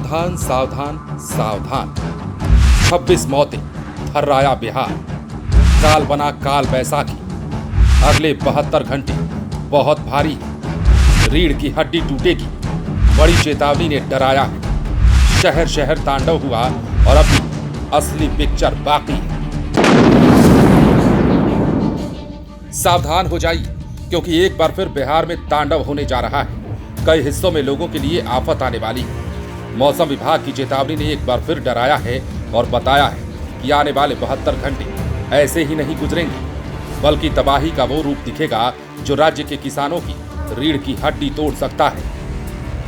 सावधान सावधान सावधान, 26 मौतें, थर्राया बिहार। काल बना काल बैसाखी, अगले 72 घंटे बहुत भारी है। रीढ़ की हड्डी टूटेगी, बड़ी चेतावनी ने डराया है। शहर शहर तांडव हुआ और अभी असली पिक्चर बाकी है। सावधान हो जाइए, क्योंकि एक बार फिर बिहार में तांडव होने जा रहा है। कई हिस्सों में लोगों के लिए आफत आने वाली है। मौसम विभाग की चेतावनी ने एक बार फिर डराया है और बताया है कि आने वाले 72 घंटे ऐसे ही नहीं गुजरेंगे, बल्कि तबाही का वो रूप दिखेगा जो राज्य के किसानों की रीढ़ की हड्डी तोड़ सकता है।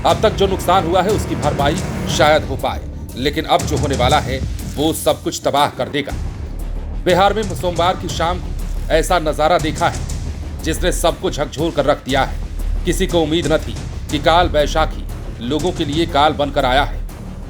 अब तक जो नुकसान हुआ है उसकी भरपाई शायद हो पाए, लेकिन अब जो होने वाला है वो सब कुछ तबाह कर देगा। बिहार में सोमवार की शाम को ऐसा नजारा देखा है जिसने सबको झकझोर कर रख दिया है। किसी को उम्मीद न थी कि काल बैसाखी लोगों के लिए काल बनकर आया है।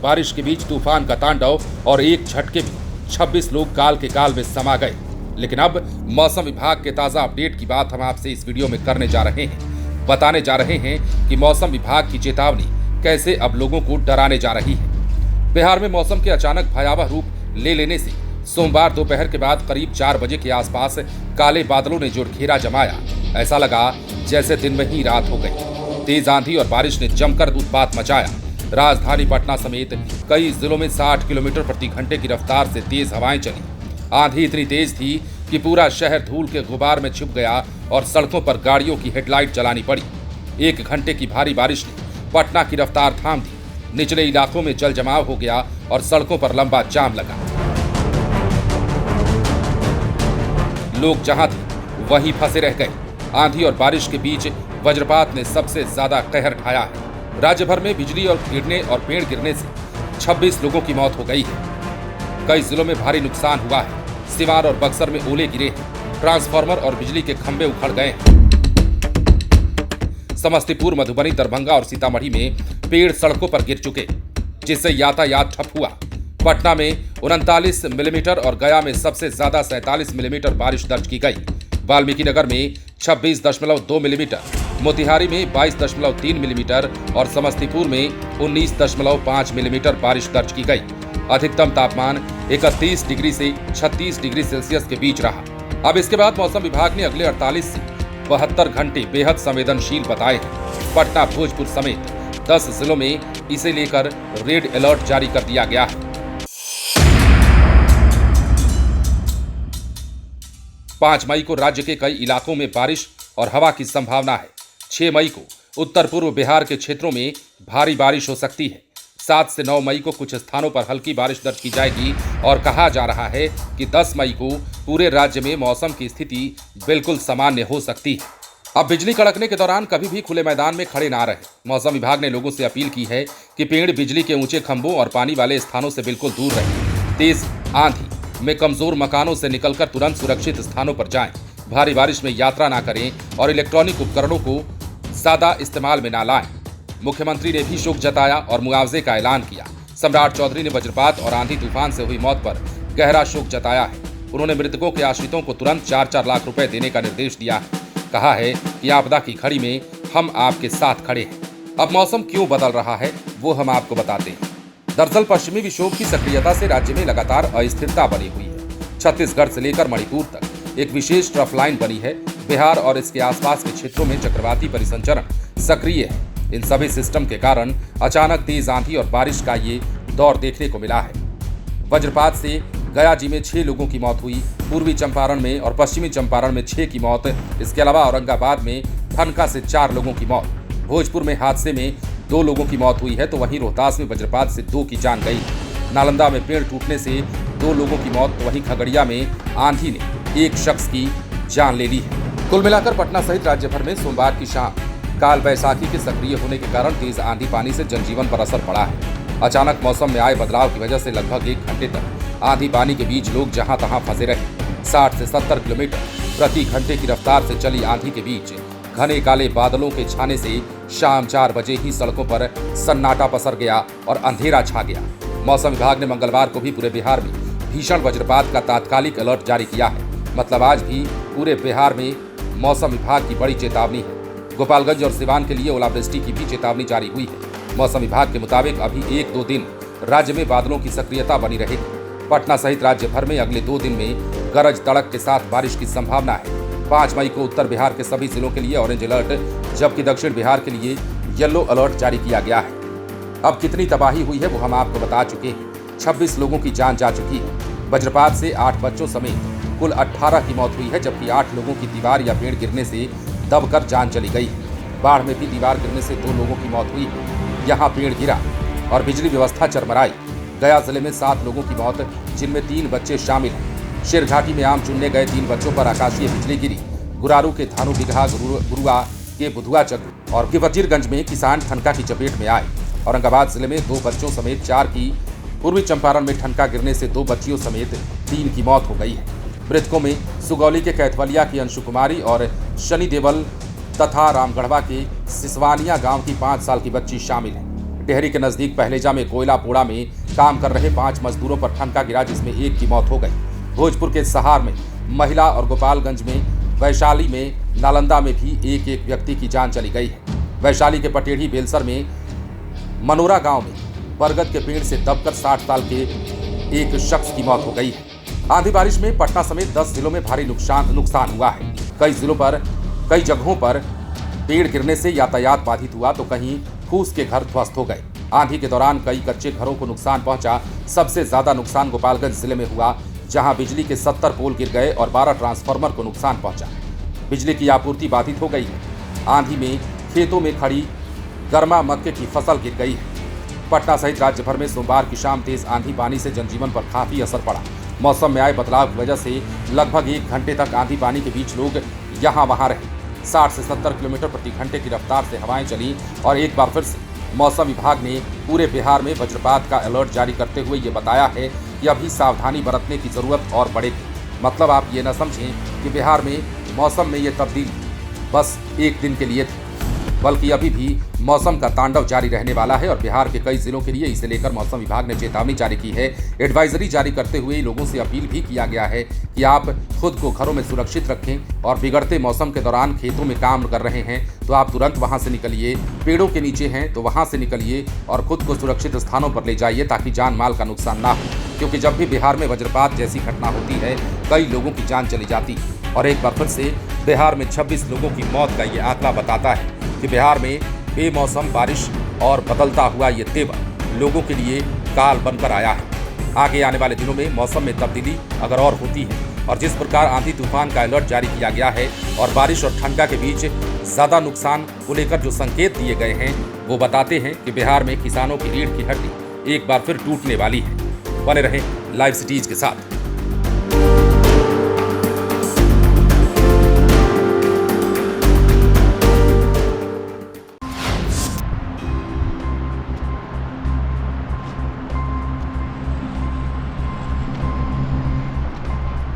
बारिश के बीच तूफान का तांडव और एक झटके में 26 लोग काल के काल में समा गए। लेकिन अब मौसम विभाग के ताजा अपडेट की बात हम आपसे इस वीडियो में करने जा रहे हैं। बताने जा रहे हैं कि मौसम विभाग की चेतावनी कैसे अब लोगों को डराने जा रही है। बिहार में मौसम के अचानक भयावह रूप ले लेने से सोमवार दोपहर के बाद करीब 4 बजे के आसपास काले बादलों ने जो घेरा जमाया, ऐसा लगा जैसे दिन में ही रात हो गई। तेज आंधी और बारिश ने जमकर उत्पात मचाया। राजधानी पटना समेत कई जिलों में 60 किलोमीटर प्रति घंटे की रफ्तार से तेज हवाएं चली। आंधी इतनी तेज थी कि पूरा शहर धूल के गुबार में छुप गया और सड़कों पर गाड़ियों की हेडलाइट जलानी पड़ी। 1 घंटे की भारी बारिश ने पटना की रफ्तार थाम दी। निचले इलाकों में जल जमाव हो गया और सड़कों पर लंबा जाम लगा। लोग जहां थे वहीं फंसे रह गए। आंधी और बारिश के बीच वज्रपात ने सबसे ज्यादा कहर ढाया है। राज्य भर में बिजली और पेड़ गिरने से 26 लोगों की मौत हो गई है। कई जिलों में भारी नुकसान हुआ है। सिवान और बक्सर में ओले गिरे हैं। ट्रांसफार्मर और बिजली के खंभे उखड़ गए हैं। समस्तीपुर, मधुबनी, दरभंगा और सीतामढ़ी में पेड़ सड़कों पर गिर चुके, जिससे यातायात ठप हुआ। पटना में 39 मिलीमीटर और गया में सबसे ज्यादा 47 मिलीमीटर बारिश दर्ज की गई। वाल्मीकि नगर में 26.2 मिलीमीटर, मोतिहारी में 22.3 मिलीमीटर और समस्तीपुर में 19.5 मिलीमीटर बारिश दर्ज की गई। अधिकतम तापमान 31 डिग्री से 36 डिग्री सेल्सियस के बीच रहा। अब इसके बाद मौसम विभाग ने अगले 48 से 72 घंटे बेहद संवेदनशील बताए हैं। पटना, भोजपुर समेत 10 जिलों में इसे लेकर रेड अलर्ट जारी कर दिया गया है। 5 मई को राज्य के कई इलाकों में बारिश और हवा की संभावना है। 6 मई को उत्तर पूर्व बिहार के क्षेत्रों में भारी बारिश हो सकती है। 7 से 9 मई को कुछ स्थानों पर हल्की बारिश दर्ज की जाएगी और कहा जा रहा है कि 10 मई को पूरे राज्य में मौसम की स्थिति बिल्कुल सामान्य हो सकती है। अब बिजली कड़कने के दौरान कभी भी खुले मैदान में खड़े ना रहे। मौसम विभाग ने लोगों से अपील की है कि पेड़, बिजली के ऊंचे खंभों और पानी वाले स्थानों से बिल्कुल दूर रहें। तेज आंधी में कमजोर मकानों से निकलकर तुरंत सुरक्षित स्थानों पर जाएं। भारी बारिश में यात्रा ना करें और इलेक्ट्रॉनिक उपकरणों को ज्यादा इस्तेमाल में ना लाएं। मुख्यमंत्री ने भी शोक जताया और मुआवजे का ऐलान किया। सम्राट चौधरी ने वज्रपात और आंधी तूफान से हुई मौत पर गहरा शोक जताया है। उन्होंने मृतकों के आश्रितों को तुरंत 4-4 लाख रुपए देने का निर्देश दिया है। कहा है कि आपदा की घड़ी में हम आपके साथ खड़े हैं। अब मौसम क्यों बदल रहा है वो हम आपको बताते हैं। दरअसल पश्चिमी विक्षोभ की सक्रियता से राज्य में लगातार अस्थिरता बनी हुई है। छत्तीसगढ़ से लेकर मणिपुर तक एक विशेष ट्रफ लाइन बनी है। बिहार और इसके आसपास के क्षेत्रों में चक्रवाती परिसंचरण सक्रिय है। इन सभी सिस्टम के कारण अचानक तेज आंधी और बारिश का ये दौर देखने को मिला है। वज्रपात से गया जी में 6 लोगों की मौत हुई। पूर्वी चंपारण में और पश्चिमी चंपारण में 6 की मौत। इसके अलावा औरंगाबाद में ठनका से 4 लोगों की मौत। भोजपुर में हादसे में 2 लोगों की मौत हुई है, तो वहीं रोहतास में वज्रपात से 2 की जान गई। नालंदा में पेड़ टूटने से 2 लोगों की मौत, तो वहीं खगड़िया में आंधी ने 1 शख्स की जान ले ली है। कुल मिलाकर पटना सहित राज्य भर में सोमवार की शाम काल बैसाखी के सक्रिय होने के कारण तेज आंधी पानी से जनजीवन पर असर पड़ा है। अचानक मौसम में आए बदलाव की वजह से लगभग 1 घंटे तक आंधी पानी के बीच लोग जहां तहां फंसे रहे। 60 से 70 किलोमीटर प्रति घंटे की रफ्तार से चली आंधी के बीच घने काले बादलों के छाने से शाम 4 बजे ही सड़कों पर सन्नाटा पसर गया और अंधेरा छा गया। मौसम विभाग ने मंगलवार को भी पूरे बिहार में भीषण वज्रपात का तात्कालिक अलर्ट जारी किया है। मतलब आज भी पूरे बिहार में मौसम विभाग की बड़ी चेतावनी है। गोपालगंज और सिवान के लिए ओलावृष्टि की भी चेतावनी जारी हुई है। मौसम विभाग के मुताबिक अभी 1-2 दिन राज्य में बादलों की सक्रियता बनी रहेगी। पटना सहित राज्य भर में अगले 2 दिन में गरज तड़क के साथ बारिश की संभावना है। 5 मई को उत्तर बिहार के सभी जिलों के लिए ऑरेंज अलर्ट, जबकि दक्षिण बिहार के लिए येलो अलर्ट जारी किया गया है। अब कितनी तबाही हुई है वो हम आपको बता चुके हैं। 26 लोगों की जान जा चुकी है। वज्रपात से 8 बच्चों समेत कुल 18 की मौत हुई है, जबकि 8 लोगों की दीवार या पेड़ गिरने से दबकर जान चली गई है। बाढ़ में भी दीवार गिरने से 2 लोगों की मौत हुई। यहाँ पेड़ गिरा और बिजली व्यवस्था चरमराई। गया जिले में 7 लोगों की मौत, जिनमें 3 बच्चे शामिल हैं। शेरघाटी में आम चुनने गए 3 बच्चों पर आकाशीय बिजली गिरी। गुरारू के धानु बिघा, गुरुआ के बुधुआ चक और वजीरगंज में किसान ठनका की चपेट में आए। औरंगाबाद जिले में 2 बच्चों समेत 4 की, पूर्वी चंपारण में ठनका गिरने से 2 बच्चियों समेत 3 की मौत हो गई है। मृतकों में सुगौली के कैथवलिया की अंशु कुमारी और शनि देवल तथा रामगढ़वा के सिसवानिया गांव की 5 साल की बच्ची शामिल है। डेहरी के नजदीक पहलेजा में कोयला पोड़ा में काम कर रहे 5 मजदूरों पर ठनका गिरा, जिसमें 1 की मौत हो गई। भोजपुर के सहार में महिला और गोपालगंज में, वैशाली में, नालंदा में भी एक व्यक्ति की जान चली गई है। वैशाली के पटेढ़ी बेलसर में मनोरा गांव में बरगद के पेड़ से दबकर 60 साल के एक शख्स की मौत हो गई है। आंधी बारिश में पटना समेत 10 जिलों में भारी नुकसान हुआ है। कई जगहों पर पेड़ गिरने से यातायात बाधित हुआ तो कहीं फूस के घर ध्वस्त हो गए। आंधी के दौरान कई कच्चे घरों को नुकसान पहुंचा। सबसे ज्यादा नुकसान गोपालगंज जिले में हुआ, जहां बिजली के 70 पोल गिर गए और 12 ट्रांसफार्मर को नुकसान पहुंचा। बिजली की आपूर्ति बाधित हो गई है। आंधी में खेतों में खड़ी गर्मा मक्के की फसल गिर गई है। पटना सहित राज्य भर में सोमवार की शाम तेज आंधी पानी से जनजीवन पर काफी असर पड़ा। मौसम में आए बदलाव की वजह से लगभग 1 घंटे तक आंधी पानी के बीच लोग यहाँ वहाँ रहे। 60 से 70 किलोमीटर प्रति घंटे की रफ्तार से हवाएं चली और एक बार फिर से मौसम विभाग ने पूरे बिहार में वज्रपात का अलर्ट जारी करते हुए ये बताया है कि अभी सावधानी बरतने की जरूरत और बढ़ेगी। मतलब आप ये न समझें कि बिहार में मौसम में ये तब्दीली बस 1 दिन के लिए थी, बल्कि अभी भी मौसम का तांडव जारी रहने वाला है और बिहार के कई जिलों के लिए इसे लेकर मौसम विभाग ने चेतावनी जारी की है। एडवाइजरी जारी करते हुए लोगों से अपील भी किया गया है कि आप खुद को घरों में सुरक्षित रखें और बिगड़ते मौसम के दौरान खेतों में काम कर रहे हैं तो आप तुरंत वहां से निकलिए। पेड़ों के नीचे हैं तो वहां से निकलिए और खुद को सुरक्षित स्थानों पर ले जाइए ताकि जान माल का नुकसान ना हो, क्योंकि जब भी बिहार में वज्रपात जैसी घटना होती है कई लोगों की जान चली जाती है। और एक बार फिर से बिहार में 26 लोगों की मौत का ये आंकड़ा बताता है कि बिहार में बेमौसम बारिश और बदलता हुआ ये तेवर लोगों के लिए काल बनकर आया है। आगे आने वाले दिनों में मौसम में तब्दीली अगर और होती है और जिस प्रकार आंधी तूफान का अलर्ट जारी किया गया है और बारिश और ठंडा के बीच ज्यादा नुकसान को लेकर जो संकेत दिए गए हैं वो बताते हैं कि बिहार में किसानों की रीढ़ की हड्डी एक बार फिर टूटने वाली है। बने रहें लाइव सिटीज के साथ।